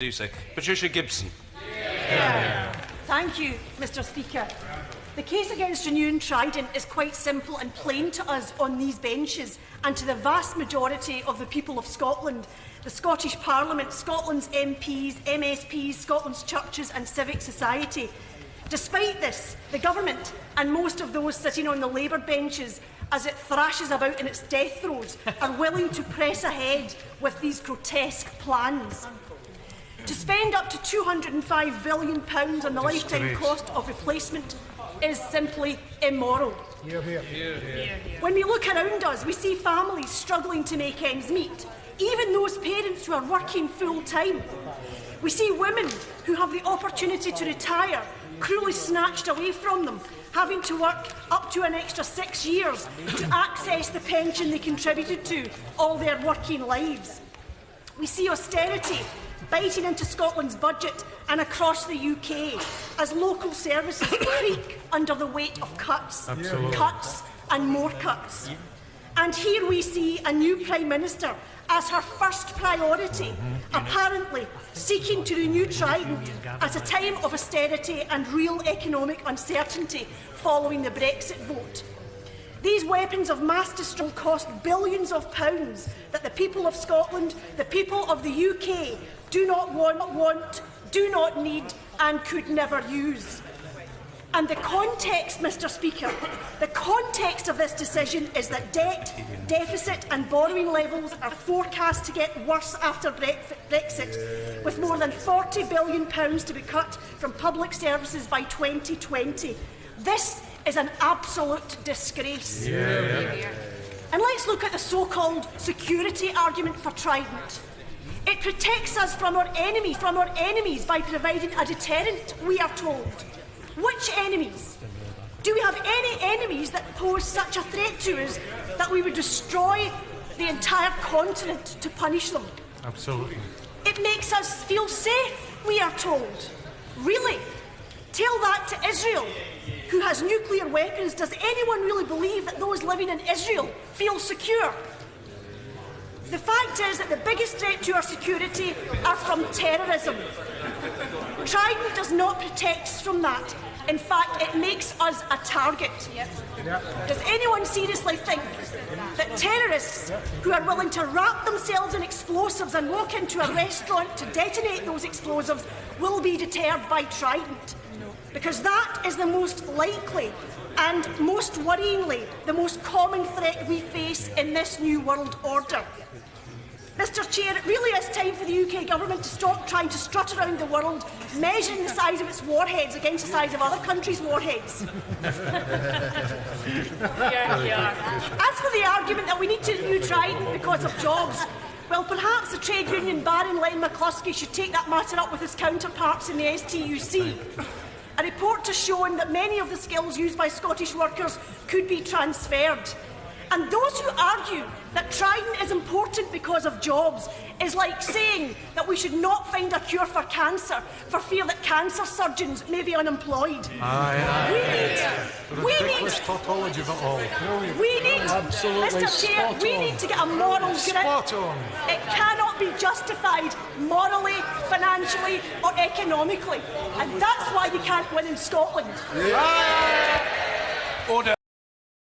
do so. Patricia Gibson. Thank you, Mr. Speaker. The case against renewing Trident is quite simple and plain to us on these benches and to the vast majority of the people of Scotland, the Scottish Parliament, Scotland's MPs, MSPs, Scotland's churches and civic society. Despite this, the Government and most of those sitting on the Labour benches as it thrashes about in its death throes are willing to press ahead with these grotesque plans. To spend up to £205 billion on the lifetime cost of replacement is simply immoral. When we look around us, we see families struggling to make ends meet, even those parents who are working full-time. We see women who have the opportunity to retire cruelly snatched away from them, having to work up to an extra 6 years to access the pension they contributed to all their working lives. We see austerity biting into Scotland's budget and across the UK as local services creak under the weight of cuts, cuts and more cuts. And here we see a new Prime Minister as her first priority, apparently seeking to renew Trident at a time of austerity and real economic uncertainty following the Brexit vote. These weapons of mass destruction cost billions of pounds that the people of Scotland, the people of the UK, do not want, do not need and could never use. And the context, Mr. Speaker, the context of this decision is that debt, deficit and borrowing levels are forecast to get worse after Brexit, with more than £40 billion to be cut from public services by 2020. This is an absolute disgrace. And let's look at the so-called security argument for Trident. It protects us from our enemies by providing a deterrent, we are told. Which enemies? Do we have any enemies that pose such a threat to us that we would destroy the entire continent to punish them? Absolutely. It makes us feel safe, we are told. Really? Tell that to Israel, who has nuclear weapons. Does anyone really believe that those living in Israel feel secure? The fact is that the biggest threat to our security are from terrorism. Trident does not protect us from that. In fact, it makes us a target. Does anyone seriously think that terrorists who are willing to wrap themselves in explosives and walk into a restaurant to detonate those explosives will be deterred by Trident? Because that is the most likely and most worryingly the most common threat we face in this new world order. Mr. Chair, it really is time for the UK Government to stop trying to strut around the world, measuring the size of its warheads against the size of other countries' warheads. As for the argument that we need to renew Trident because of jobs, well, perhaps the trade union Baron Len McCluskey should take that matter up with his counterparts in the STUC. A report has shown that many of the skills used by Scottish workers could be transferred. And those who argue that Trident is important because of jobs is like saying that we should not find a cure for cancer for fear that cancer surgeons may be unemployed. We need Mr. Chair, we need to get a moral grip. It cannot be justified morally, financially or economically. And that's why we can't win in Scotland. Order.